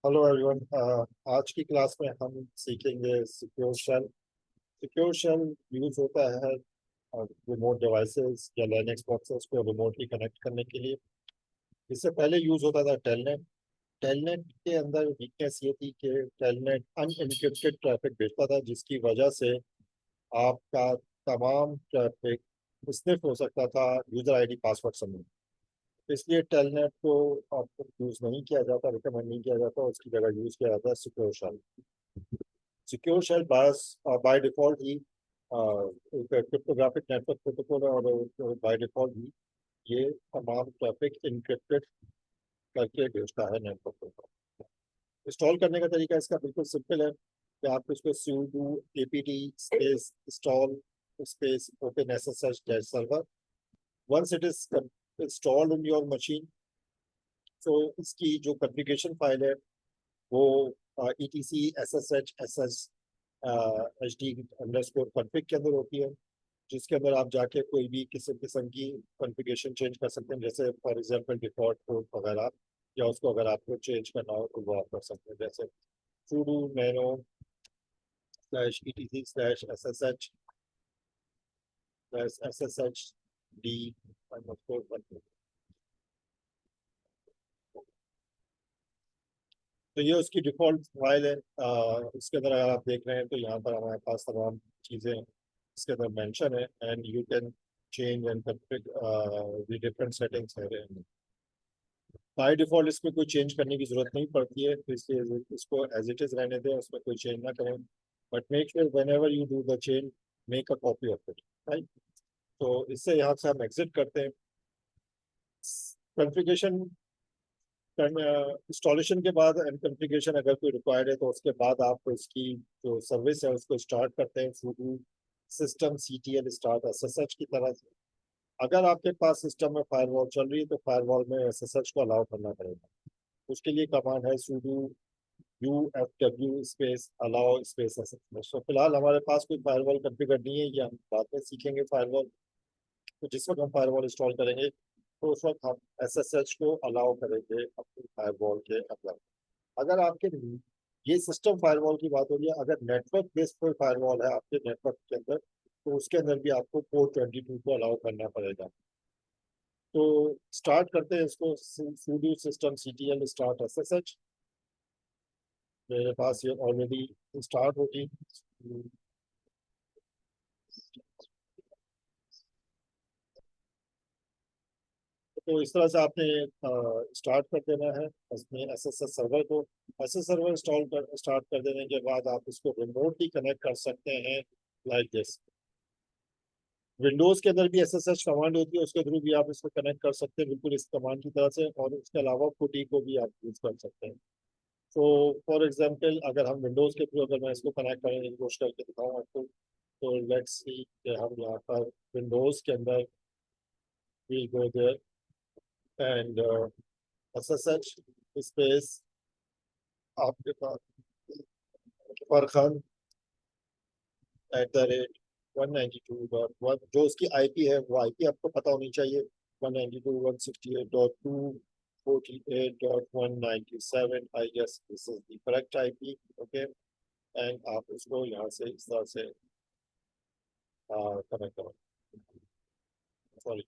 Hello everyone. आज की class में हम सीखेंगे secure shell. Secure shell use होता है रिमोट डिवाइसेस या लिनक्स बॉक्सेस को रिमोटली कनेक्ट करने के लिए। इससे पहले यूज होता था टेलनेट। टेलनेट के अंदर वीकनेस ये थी कि टेलनेट अनएन्क्रिप्टेड ट्रैफिक भेजता था, जिसकी वजह से आपका तमाम ट्रैफिक स्निफ हो सकता था यूजर आईडी पासवर्ड समेत। इसलिए टेलनेट को आपको यूज़ नहीं किया जाता, रिकमेंड नहीं किया जाता। उसकी जगह यूज़ किया जाता है सिक्योर शेल। सिक्योर शेल बस बाय डिफ़ॉल्ट ही एक क्रिप्टोग्राफिक नेटवर्क प्रोटोकॉल है, और बाय डिफ़ॉल्ट ही ये तमाम ट्रैफिक इंक्रिप्टेड करके भेजता है नेटवर्क पर। इंस्टॉल करने का तरीका इसका बिल्कुल सिंपल है कि आप इसको sudo apt space install space open SSH server। once it is installed in your machine, तो इसकी जो कॉन्फ़िगरेशन फाइल है वो etc/ss/hd_config के अंदर होती है, जिसके अंदर आप जाके कोई भी किसी किस्म की कॉन्फ़िगरेशन चेंज कर सकते हैं, जैसे फॉर एग्जांपल डिफॉल्ट कोड वगैरह, या उसको अगर आपको चेंज करना हो तो वो आप कर सकते हैं, जैसे sudo nano/etc/ssh/sshd_. तो ये उसकी डिफ़ॉल्ट फाइल है। इसके अंदर अगर आप देख रहे हैं तो यहाँ पर हमारे पास तमाम चीज़ें इसके अंदर मेंशन है, and you can change and the different settings है। बाय डिफ़ॉल्ट इसमें कोई चेंज करने की ज़रूरत नहीं पड़ती है, तो इसलिए इसको एज इट इज़ रहने दें, उसमें कोई चेंज ना करें। But make sure when ever you do the change, make a copy of it, right. तो इससे यहाँ से हम एग्जिट करते हैं। कॉन्फ़िगरेशन इंस्टॉलेशन के बाद एंड कॉन्फ़िगरेशन अगर कोई रिक्वायर्ड है तो उसके बाद आप इसकी जो सर्विस है उसको स्टार्ट करते हैं sudo systemctl start SSH की तरह से। अगर आपके पास सिस्टम में फायरवॉल चल रही है तो फायरवॉल में SSH को अलाउ करना पड़ेगा। उसके लिए कमांड है sudo ufw space allow space SSH। तो फिलहाल हमारे पास कोई फायरवॉल कॉन्फ़िगर नहीं है, ये हम बाद में सीखेंगे फायरवॉल। तो जिस वक्त हम फायरवॉल इंस्टॉल करेंगे तो उस वक्त हम SSH को अलाउ करेंगे अपनी फायरवॉल के अंदर। अगर आपके ये सिस्टम फायरवॉल की बात हो रही है, अगर नेटवर्क बेस्ड कोई फायरवॉल है आपके नेटवर्क के अंदर, तो उसके अंदर भी आपको पोर्ट 22 को अलाउ करना पड़ेगा। तो स्टार्ट करते हैं इसको। sudo systemctl start SSH। मेरे पास ये ऑलरेडी स्टार्ट होगी। तो इस तरह से आपने स्टार्ट कर देना है अपने SSH सर्वर को। SSH सर्वर स्टार्ट कर देने के बाद आप इसको रिमोटली कनेक्ट कर सकते हैं लाइक दिस। विंडोज के अंदर भी SSH कमांड होती है, उसके थ्रू भी आप इसको कनेक्ट कर सकते हैं बिल्कुल इस कमांड की तरह से, और इसके अलावा पुटी को भी आप यूज कर सकते हैं। तो फॉर एग्जांपल अगर हम विंडोज के थ्रू अगर मैं इसको कनेक्ट करने की कोशिश करके दिखाऊँ आपको, तो लेट्स सी कि हम यहाँ पर विंडोज के अंदर we go there and SSH space आपके पास फरखान @192.1, जो उसकी आईपी है वो आईपी आपको पता होनी चाहिए। 192.168.248.197, I guess this is the correct IP. Okay, and आप उसको यहाँ से इस तरह से कनेक्ट करो। सॉरी,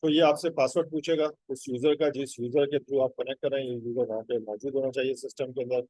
तो ये आपसे पासवर्ड पूछेगा उस यूजर का जिस यूजर के थ्रू आप कनेक्ट कर रहे हैं। ये यूजर वहाँ पे मौजूद होना चाहिए सिस्टम के अंदर।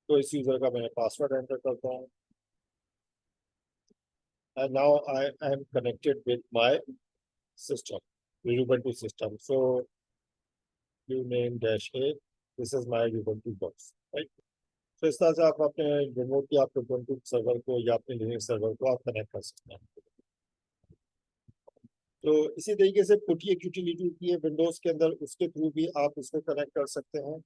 तो इस यूजर का मैं पासवर्ड एंटर करता हूँ, and now I am connected with my system, Ubuntu system. So uname -a, this is my Ubuntu box, right? तो इस तरह से आप अपने रिमोटली आप Ubuntu सर्वर को या अपने लिनक्स सर्वर को आप कनेक्ट कर सकते हैं। तो इसी तरीके से पुटी एक यूटिलिटी होती है विंडोज के अंदर, उसके थ्रू भी आप इसको कनेक्ट कर सकते हैं।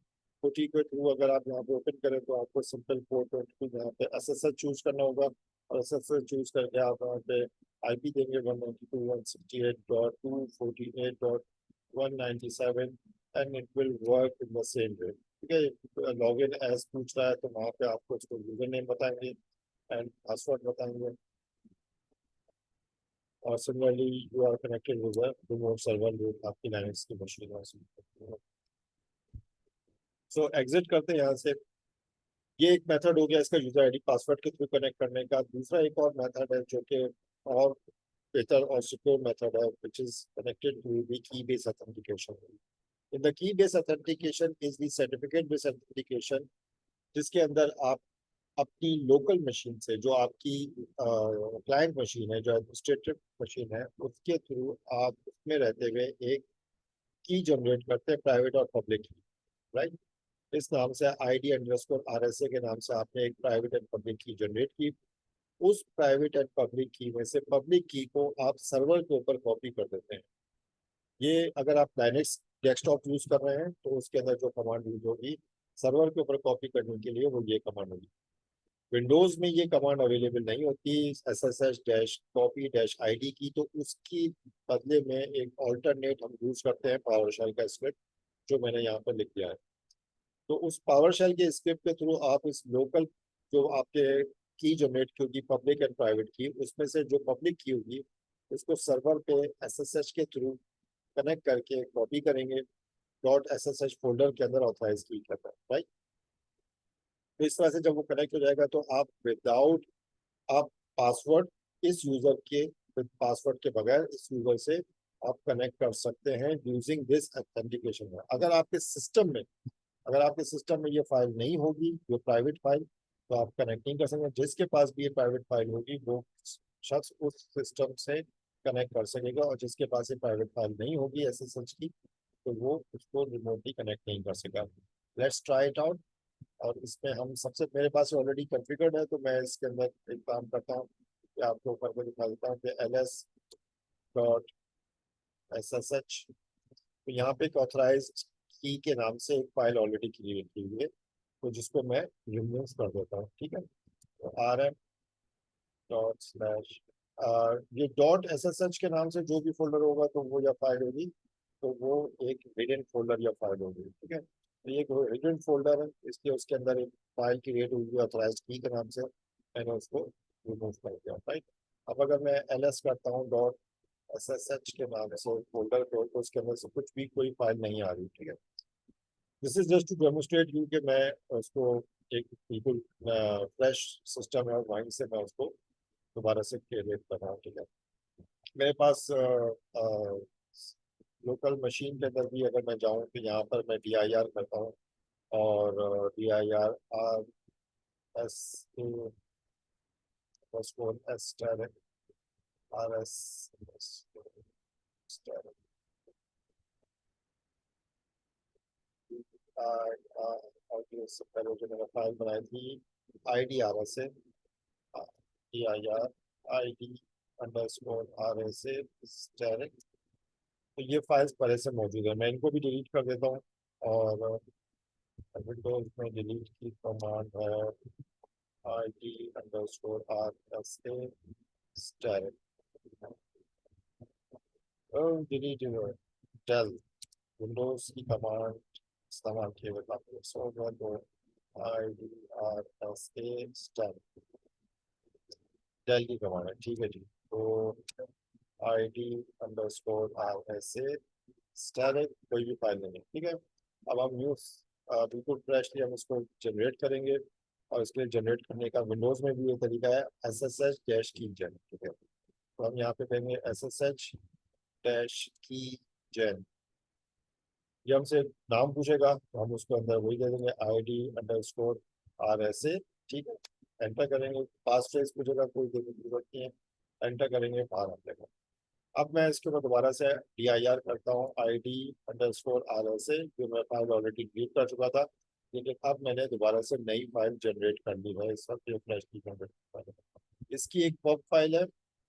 पुटी के थ्रू अगर आप यहाँ पे ओपन करें तो आपको सिंपल पोर्ट यहाँ पे SSH चूज करना होगा, और SSH चूज करके आप यहाँ पे आईपी देंगे 192.168.248.197, and it will work in the same way. ठीक है। लॉग इन एज पूछ रहा है तो वहाँ पे आपको उसको यूजर नेम बताएंगे एंड पासवर्ड बताएंगे। और similarly you are connected with remote server जो आपकी लाइनेक्स की मशीन है। सो एग्जिट करते हैं यहाँ से। ये एक मेथड हो गया इसका यूजर आईडी पासवर्ड के थ्रू कनेक्ट करने का। दूसरा एक और मेथड है जो कि और बेहतर और सिक्योर मेथड है, which is connected to the key based authentication. In the key based authentication is the certificate based authentication, जिसके अंदर आप अपनी लोकल मशीन से, जो आपकी क्लाइंट मशीन है, जो एडमिनिस्ट्रेटिव मशीन है, उसके थ्रू आप उसमें रहते हुए एक की जनरेट करते हैं, प्राइवेट और पब्लिक की, राइट। इस नाम से ID_RSA के नाम से आपने एक प्राइवेट एंड पब्लिक की जनरेट की। उस प्राइवेट एंड पब्लिक की में से पब्लिक की को आप सर्वर के ऊपर कॉपी कर देते हैं। ये अगर आप लाइनक्स डेस्कटॉप यूज कर रहे हैं तो उसके अंदर जो कमांड यूज होगी सर्वर के ऊपर कॉपी करने के लिए, वो ये कमांड होगी। विंडोज में ये कमांड अवेलेबल नहीं होती SSH-copy-id की, तो उसकी बदले में एक ऑल्टरनेट हम यूज करते हैं पावर शेल का स्क्रिप्ट, जो मैंने यहाँ पर लिख दिया है। तो उस पावर शेल के स्क्रिप्ट के थ्रू आप इस लोकल जो आपके की जनरेट की होगी पब्लिक एंड प्राइवेट की, उसमें से जो पब्लिक की होगी उसको सर्वर पे SSH के थ्रू कनेक्ट करके कॉपी करेंगे, .ssh फोल्डर के अंदर ऑथराइज की करता है, राइट। तो इस तरह से जब वो कनेक्ट हो जाएगा तो आप विदाउट आप पासवर्ड इस यूजर के पासवर्ड के बगैर इस यूजर से आप कनेक्ट कर सकते हैं यूजिंग दिस ऑथेंटिकेशन। अगर आपके सिस्टम में ये फाइल नहीं होगी, जो प्राइवेट फाइल, तो आप कनेक्ट नहीं कर सकते। जिसके पास भी ये प्राइवेट फाइल होगी वो शख्स उस सिस्टम से कनेक्ट कर सकेगा, और जिसके पास ये प्राइवेट फाइल नहीं होगी SSH की, तो वो उसको रिमोटली कनेक्ट नहीं कर सकेगा। Let's try it out. और इसमें हम सबसे, मेरे पास ऑलरेडी कॉन्फ़िगर्ड है, तो मैं इसके अंदर एक काम करता हूँ कि आपको ऊपर को दिखा देता हूँ कि ls.ssh। तो यहाँ पे एक ऑथराइज्ड की के नाम से एक फाइल ऑलरेडी क्रिएट की हुई है, तो जिसको मैं रिमूव कर देता हूँ, ठीक है। तो rm./ ये .ssh के नाम से जो भी फोल्डर होगा तो वो या फाइल होगी, तो वो एक हिडन फोल्डर या फाइल होगी, ठीक है। तो ये हिडन फोल्डर है, इसलिए उसके अंदर एक फाइल क्रिएट हुई है ऑथराइज्ड की के नाम से, मैंने उसको रिमूव कर दिया, राइट। अब अगर मैं ls करता हूँ .ssh के नाम से फोल्डर को, तो उसके अंदर से कुछ भी कोई फाइल नहीं आ रही, ठीक है। This is just to demonstrate you कि मैं उसको एक बिल्कुल फ्रेश सिस्टम है और वहीं से मैं उसको दोबारा से क्रिएट कर रहा हूँ, ठीक है। मेरे पास लोकल मशीन के अंदर भी अगर मैं जाऊँ तो यहाँ पर मैं DIR करता हूँ, और DIR_S_RS और इससे पहले जो मैंने फाइल बनाई थी IDRS से DIR_ID_RSA डायरेक्ट। तो ये फाइल्स पहले से मौजूद है, मैं इनको भी डिलीट कर देता हूँ। और विंडोज में डिलीट की कमांड है ID_RSA direct delete del Windows की कमांड इस्तेमाल किए हुए काफी होगा, तो IDRSA डेल की कमांड है, ठीक है जी। तो ID_RSA डायरेक्ट कोई भी फाइल नहीं है, ठीक है। अब हम न्यूज बिल्कुल फ्रेशली हम उसको जनरेट करेंगे, और इसके लिए जनरेट करने का विंडोज में भी ये तरीका है SSH-keygen, ठीक है। तो हम यहाँ पे देंगे SSH-keygen। ये हमसे नाम पूछेगा तो हम उसको अंदर वही दे देंगे ID_RSA, ठीक है। एंटर करेंगे, पास फ्रेज पूछेगा, कोई देने की जरूरत नहीं है, एंटर करेंगे, बाहर आ जाएगा। अब मैं इसके ऊपर दोबारा से DIR करता हूँ ID_RSA, जो मैं फाइल ऑलरेडी क्रिएट कर चुका था, लेकिन अब मैंने दोबारा से नई फाइल जनरेट कर ली है इस वक्त, ये फ्रेश की जनरेट फाइल है। इसकी एक पब फाइल है,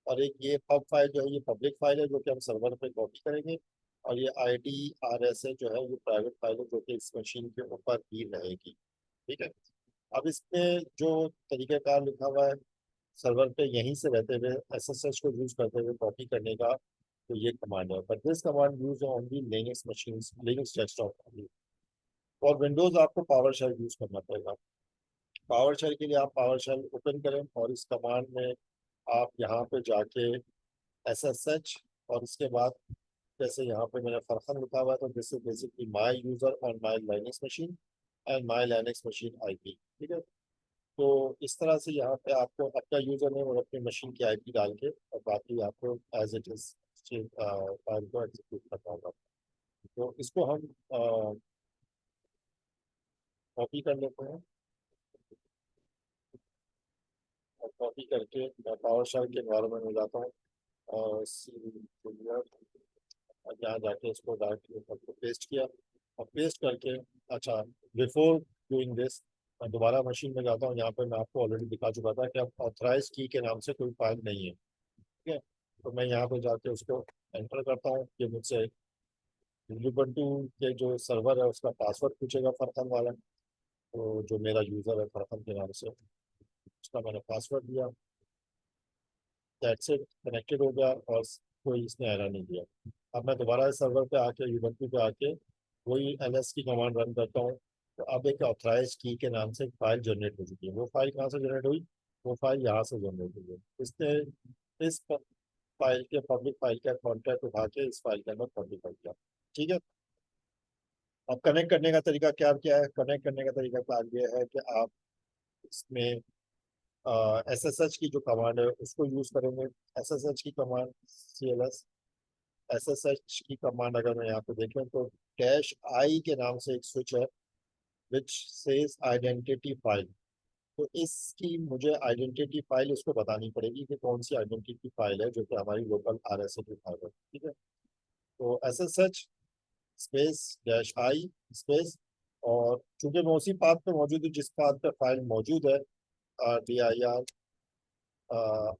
और एक ये पब फाइल जो है ये पब्लिक फाइल है, जो कि हम सर्वर पे कॉपी करेंगे। और ये IDRSA जो है ये प्राइवेट फाइल है, जो कि इस मशीन के ऊपर ही रहेगी, ठीक है। अब इसमें जो तरीक़ाकार लिखा हुआ है सर्वर पे यहीं से रहते हुए SSH को यूज करते हुए कॉपी करने का, तो ये कमांड है, but this command use on the Linux machines, Linux desktop. और विंडोज आपको पावर शेल यूज करना पड़ेगा। पावर शेल के लिए आप पावर शेल ओपन करें और इस कमांड में आप यहाँ पे जाके SSH, और इसके बाद जैसे यहाँ पे मैंने फरहन लिखा हुआ है तो this is basically my user on my Linux machine and my Linux machine IP. ठीक है, तो इस तरह से यहाँ पे आपको अपना यूजर नेम और अपनी मशीन की आईपी डाल के और बाकी आपको एज इट इज फाइल को एग्जीक्यूट करना होगा। तो इसको हम कॉपी कर लेते हैं, और कॉपी करके मैं पावर शेल के एनवायरनमेंट में जाता हूँ और यहाँ जाके इसको डायरेक्ट पेस्ट किया और पेस्ट करके, अच्छा बिफोर डूइंग दिस मैं दोबारा मशीन में जाता हूँ। यहाँ पे मैं आपको ऑलरेडी दिखा चुका था कि अब ऑथराइज की के नाम से कोई फाइल नहीं है। ठीक है, तो मैं यहाँ पे जाके उसको एंटर करता हूँ कि मुझसे ubuntu के जो सर्वर है उसका पासवर्ड पूछेगा फरहन वाला। तो जो मेरा यूज़र है फरहन के नाम से, उसका मैंने पासवर्ड दिया, दैट्स इट, कनेक्टेड हो गया और कोई इसने एरर नहीं दिया। अब मैं दोबारा इस सर्वर पे आके ubuntu पे आके वही ls की कमांड रन करता हूँ। तो अब एक ऑथराइज की के नाम से एक फाइल जनरेट हो चुकी है। वो फाइल कहाँ से जनरेट हुई? वो फाइल यहाँ से जनरेट हुई है। इसने इस फाइल के पब्लिक फाइल का कॉन्टेंट उठा के इस फाइल के अंदर पब्लिक किया। ठीक है, अब कनेक्ट करने का तरीका क्या है? कनेक्ट करने का तरीका कार ये है कि आप इसमें SSH की जो कमांड है उसको यूज करेंगे। SSH की कमांड CLS SSH की कमांड अगर मैं यहाँ पे देखें तो डैश आई के नाम से एक स्विच है विच सेज आइडेंटिटी फाइल। तो इसकी मुझे आइडेंटिटी फाइल उसको बतानी पड़ेगी कि कौन सी आइडेंटिटी फाइल है जो कि हमारी लोकल RSA की फाइल है। ठीक है, तो SSH space dash I space, और चूंकि मैं उसी पाथ पे मौजूद हूँ जिस पाथ पे फाइल मौजूद है, dir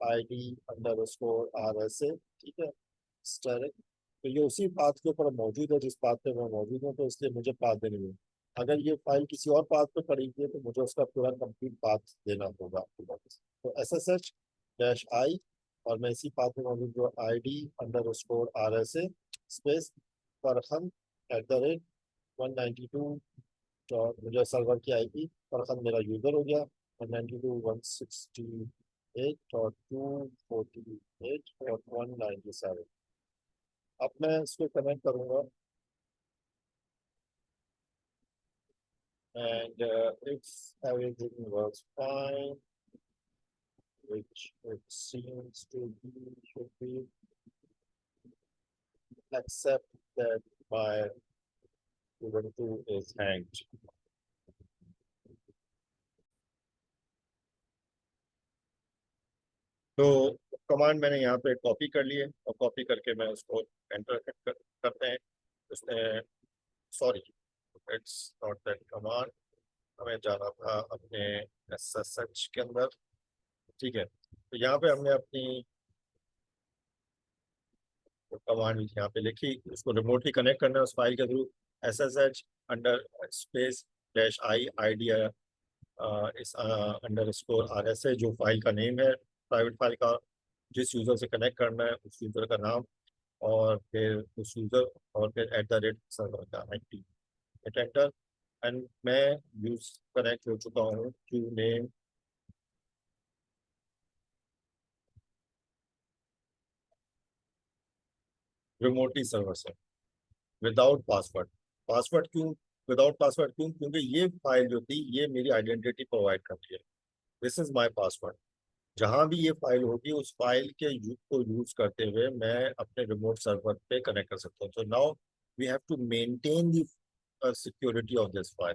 ID _RSA। ठीक है, स्टैरिक, तो ये उसी पाथ के ऊपर मौजूद है जिस पाथ पे मैं मौजूद हूँ, तो इसलिए मुझे पाथ देनी है। अगर ये फाइल किसी और पाथ पे पड़ी हुई है तो मुझे उसका पूरा कंप्लीट पाथ देना होगा आपको वापस। तो SSH डैश आई, और मैं इसी पाथ में मौजूद जो ID _RSA स्पेस फरहन @192 मुझे सर्वर की आईपी, फरहन मेरा यूजर हो गया 192.168.248.197। अब मैं इसको कनेक्ट करूंगा and if everything works fine, which it seems to be, should be, except that my Ubuntu is hanged. तो कमांड मैंने यहाँ पे कॉपी कर ली है और कॉपी करके मैं उसको एंटर करते हैं। उसने, sorry, it's not that command, हमें जाना था अपने SSH के अंदर। ठीक है, तो यहाँ पे हमने अपनी कमांड यहाँ पे लिखी, उसको रिमोटली कनेक्ट करना है उस फाइल के through. SSH under space dash I ID इस _RSA जो फाइल का नेम है, प्राइवेट फाइल का, जिस यूजर से कनेक्ट करना है उस यूजर का नाम, और फिर उस यूजर, और फिर @सर्वर का IP, हिट एंटर। एंड मैं यूज कनेक्ट हो चुका हूँ टू नेम रिमोटली सर्वर से विदाउट पासवर्ड। पासवर्ड क्यों विदाउट पासवर्ड? क्यों? क्योंकि ये फाइल जो थी ये मेरी आइडेंटिटी प्रोवाइड करती है। This is my password. जहां भी ये फाइल होगी उस फाइल के को यूज करते हुए मैं अपने रिमोट सर्वर पे कनेक्ट कर सकता हूँ। तो now we have to maintain the security of this file.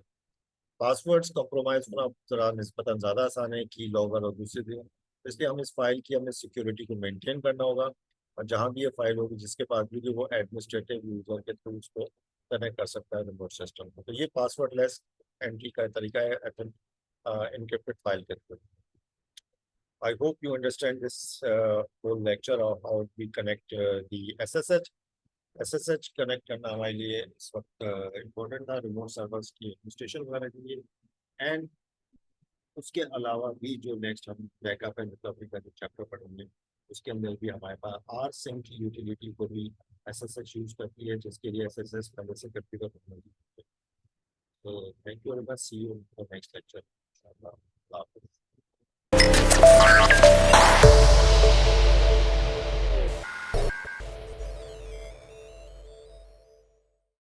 Passwords compromise होना जरा निस्बतन ज़्यादा आसान है की लॉगर और दूसरी चीज़ें, इसलिए हम इस फाइल की हमें सिक्योरिटी को मेंटेन करना होगा। और जहाँ भी ये फाइल होगी जिसके पास भी वो एडमिनिस्ट्रेटिव यूजर के थ्रू उसको कनेक्ट कर सकता है रिमोट सिस्टम को। तो ये पासवर्ड लेस एंट्री का तरीका है एनक्रिप्टेड फाइल के through. I hope you understand this whole lecture of how we connect the SSH. SSH connect करना हमारे लिए इस वक्त इम्पोर्टेंट था रिमोट सर्वर्स की एडमिनिस्ट्रेशन वगैरह के लिए। एंड उसके अलावा भी जो नेक्स्ट हम बैकअप एंड रिकवरी का जो चैप्टर पढ़ेंगे उसके अंदर भी हमारे पास आर सिंक की यूटिलिटी को भी SSH यूज करती है, जिसके लिए SSH पहले से कॉन्फ़िगर होना चाहिए। तो thank you very much, see you in the next lecture.